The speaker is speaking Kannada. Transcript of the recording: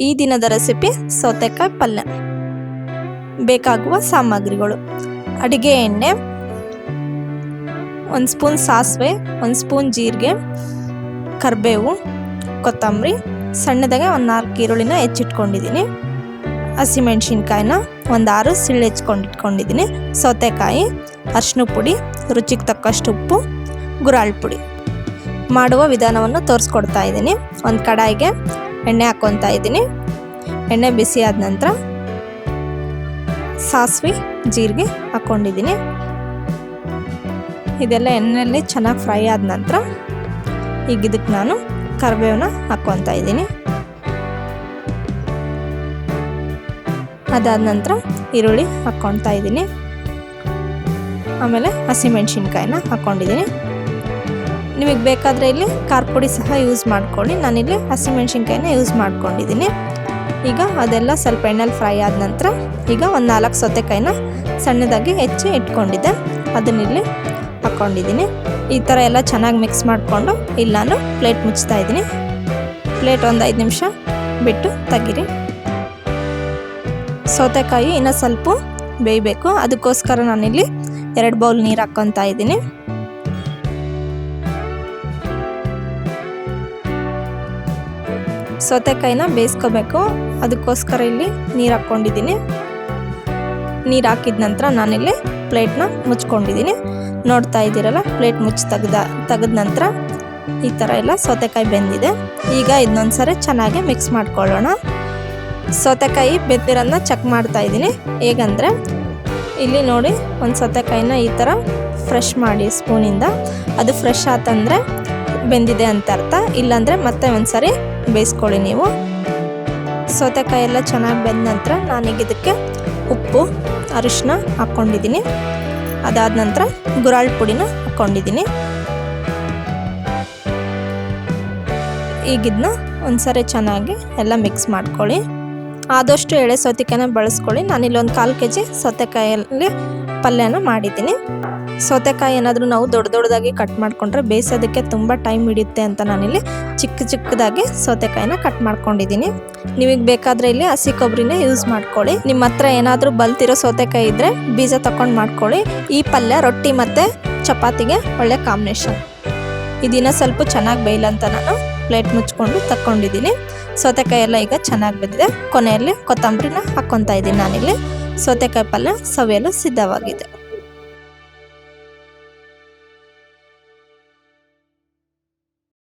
ಈ ದಿನದ ರೆಸಿಪಿ ಸೌತೆಕಾಯಿ ಪಲ್ಯ. ಬೇಕಾಗುವ ಸಾಮಗ್ರಿಗಳು: ಅಡಿಗೆ ಎಣ್ಣೆ, 1 ಸ್ಪೂನ್ ಸಾಸಿವೆ, 1 ಸ್ಪೂನ್ ಜೀರಿಗೆ, ಕರಿಬೇವು, ಕೊತ್ತಂಬರಿ, ಸಣ್ಣದಾಗೆ 4 ಈರುಳ್ಳಿನ ಹೆಚ್ಚಿಟ್ಕೊಂಡಿದ್ದೀನಿ, ಹಸಿಮೆಣಸಿನ್ಕಾಯಿನ 6 ಸಿಳ್ಳು ಹೆಚ್ಕೊಂಡಿಟ್ಕೊಂಡಿದ್ದೀನಿ, ಸೌತೆಕಾಯಿ, ಅರಿಶಿನ ಪುಡಿ, ರುಚಿಗೆ ತಕ್ಕಷ್ಟು ಉಪ್ಪು, ಗುರಾಳ್ ಪುಡಿ. ಮಾಡುವ ವಿಧಾನವನ್ನು ತೋರಿಸ್ಕೊಡ್ತಾ ಇದ್ದೀನಿ. ಒಂದು ಕಡಾಯಿಗೆ ಎಣ್ಣೆ ಹಾಕ್ಕೊತಾ ಇದ್ದೀನಿ. ಎಣ್ಣೆ ಬಿಸಿ ಆದ ನಂತರ ಸಾಸಿವೆ, ಜೀರಿಗೆ ಹಾಕ್ಕೊಂಡಿದ್ದೀನಿ. ಇದೆಲ್ಲ ಎಣ್ಣೆಯಲ್ಲಿ ಚೆನ್ನಾಗಿ ಫ್ರೈ ಆದ ನಂತರ ಈಗ ಇದಕ್ಕೆ ನಾನು ಕರಿಬೇವನ್ನ ಹಾಕ್ಕೊತಾ ಇದ್ದೀನಿ. ಅದಾದ ನಂತರ ಈರುಳ್ಳಿ ಹಾಕ್ಕೊತಾ ಇದ್ದೀನಿ. ಆಮೇಲೆ ಹಸಿಮೆಣಸಿನ್ಕಾಯಿನ ಹಾಕ್ಕೊಂಡಿದ್ದೀನಿ. ನಿಮಗೆ ಬೇಕಾದರೆ ಇಲ್ಲಿ ಖಾರ ಪುಡಿ ಸಹ ಯೂಸ್ ಮಾಡ್ಕೊಳ್ಳಿ. ನಾನಿಲ್ಲಿ ಹಸಿಮೆಣಸಿನ್ಕಾಯಿನ ಯೂಸ್ ಮಾಡ್ಕೊಂಡಿದ್ದೀನಿ. ಈಗ ಅದೆಲ್ಲ ಸ್ವಲ್ಪ ಎಣ್ಣೆಲಿ ಫ್ರೈ ಆದ ನಂತರ ಈಗ 4 ಸೌತೆಕಾಯಿನ ಸಣ್ಣದಾಗಿ ಹೆಚ್ಚಿ ಇಟ್ಕೊಂಡಿದ್ದೆ, ಅದನ್ನಿಲ್ಲಿ ಹಾಕ್ಕೊಂಡಿದ್ದೀನಿ. ಈ ಥರ ಎಲ್ಲ ಚೆನ್ನಾಗಿ ಮಿಕ್ಸ್ ಮಾಡಿಕೊಂಡು ಇಲ್ಲಿ ನಾನು ಪ್ಲೇಟ್ ಮುಚ್ತಾ ಇದ್ದೀನಿ. ಪ್ಲೇಟ್ ಒಂದು 5 ನಿಮಿಷ ಬಿಟ್ಟು ತೆಗೀರಿ. ಸೌತೆಕಾಯಿ ಇನ್ನೂ ಸ್ವಲ್ಪ ಬೇಯಬೇಕು, ಅದಕ್ಕೋಸ್ಕರ ನಾನಿಲ್ಲಿ 2 ಬೌಲ್ ನೀರು ಹಾಕ್ಕೊತಾ ಇದ್ದೀನಿ. ಸೌತೆಕಾಯಿನ ಬೇಯಿಸ್ಕೋಬೇಕು, ಅದಕ್ಕೋಸ್ಕರ ಇಲ್ಲಿ ನೀರು ಹಾಕ್ಕೊಂಡಿದ್ದೀನಿ. ನೀರು ಹಾಕಿದ ನಂತರ ನಾನಿಲ್ಲಿ ಪ್ಲೇಟ್ನ ಮುಚ್ಕೊಂಡಿದ್ದೀನಿ. ನೋಡ್ತಾ ಇದ್ದೀರಲ್ಲ, ಪ್ಲೇಟ್ ಮುಚ್ಚಿ ತೆಗೆದ ನಂತರ ಈ ಥರ ಎಲ್ಲ ಸೌತೆಕಾಯಿ ಬೆಂದಿದೆ. ಈಗ ಇದನ್ನೊಂದ್ಸರಿ ಚೆನ್ನಾಗಿ ಮಿಕ್ಸ್ ಮಾಡ್ಕೊಳ್ಳೋಣ. ಸೌತೆಕಾಯಿ ಬೆಂದಿರೋದನ್ನ ಚೆಕ್ ಮಾಡ್ತಾ ಇದ್ದೀನಿ. ಹೇಗಂದರೆ ಇಲ್ಲಿ ನೋಡಿ, ಒಂದು ಸೌತೆಕಾಯಿನ ಈ ಥರ ಫ್ರೆಶ್ ಮಾಡಿ ಸ್ಪೂನಿಂದ, ಅದು ಫ್ರೆಶ್ ಆತಂದರೆ ಬೆಂದಿದೆ ಅಂತ ಅರ್ಥ. ಇಲ್ಲಾಂದರೆ ಮತ್ತೆ ಒಂದ್ಸರಿ ಬೇಯಿಸ್ಕೊಳ್ಳಿ ನೀವು. ಸೌತೆಕಾಯಿ ಎಲ್ಲ ಚೆನ್ನಾಗಿ ಬೆಂದ ನಂತರ ನಾನೀಗ ಇದಕ್ಕೆ ಉಪ್ಪು, ಅರಿಶಿನ ಹಾಕ್ಕೊಂಡಿದ್ದೀನಿ. ಅದಾದ ನಂತರ ಗುರಾಳ್ ಪುಡಿನ ಹಾಕ್ಕೊಂಡಿದ್ದೀನಿ. ಈಗಿದನ್ನ ಒಂದ್ಸರಿ ಚೆನ್ನಾಗಿ ಎಲ್ಲ ಮಿಕ್ಸ್ ಮಾಡ್ಕೊಳ್ಳಿ. ಆದಷ್ಟು ಎಳೆ ಸೌತೆಕಾಯಿನ ಬಳಸ್ಕೊಳ್ಳಿ. ನಾನಿಲ್ಲಿ ಒಂದು 1/4 kg ಸೌತೆಕಾಯಲ್ಲಿ ಪಲ್ಯನ ಮಾಡಿದ್ದೀನಿ. ಸೌತೆಕಾಯಿ ಏನಾದರೂ ನಾವು ದೊಡ್ಡದಾಗಿ ಕಟ್ ಮಾಡಿಕೊಂಡ್ರೆ ಬೇಯಿಸೋದಕ್ಕೆ ತುಂಬ ಟೈಮ್ ಹಿಡಿಯುತ್ತೆ ಅಂತ ನಾನಿಲ್ಲಿ ಚಿಕ್ಕದಾಗಿ ಸೌತೆಕಾಯಿನ ಕಟ್ ಮಾಡ್ಕೊಂಡಿದ್ದೀನಿ. ನಿಮಗೆ ಬೇಕಾದರೆ ಇಲ್ಲಿ ಹಸಿ ಕೊಬ್ಬರಿನೇ ಯೂಸ್ ಮಾಡ್ಕೊಳ್ಳಿ. ನಿಮ್ಮ ಹತ್ರ ಏನಾದರೂ ಬಲ್ತಿರೋ ಸೌತೆಕಾಯಿ ಇದ್ದರೆ ಬೀಜ ತಗೊಂಡು ಮಾಡ್ಕೊಳ್ಳಿ. ಈ ಪಲ್ಯ ರೊಟ್ಟಿ ಮತ್ತು ಚಪಾತಿಗೆ ಒಳ್ಳೆ ಕಾಂಬಿನೇಷನ್. ಇದನ್ನ ಸ್ವಲ್ಪ ಚೆನ್ನಾಗಿ ಬೇಯಲಂತ ನಾನು ಪ್ಲೇಟ್ ಮುಚ್ಕೊಂಡು ತಗೊಂಡಿದ್ದೀನಿ. ಸೌತೆಕಾಯಿ ಎಲ್ಲ ಈಗ ಚೆನ್ನಾಗಿ ಬೆಂದಿದೆ. ಕೊನೆಯಲ್ಲಿ ಕೊತ್ತಂಬರಿನ ಹಾಕ್ಕೊತಾ ಇದ್ದೀನಿ ನಾನಿಲ್ಲಿ. ಸೌತೆಕಾಯಿ ಪಲ್ಯ ಸವಿಯಲು ಸಿದ್ಧವಾಗಿದೆ.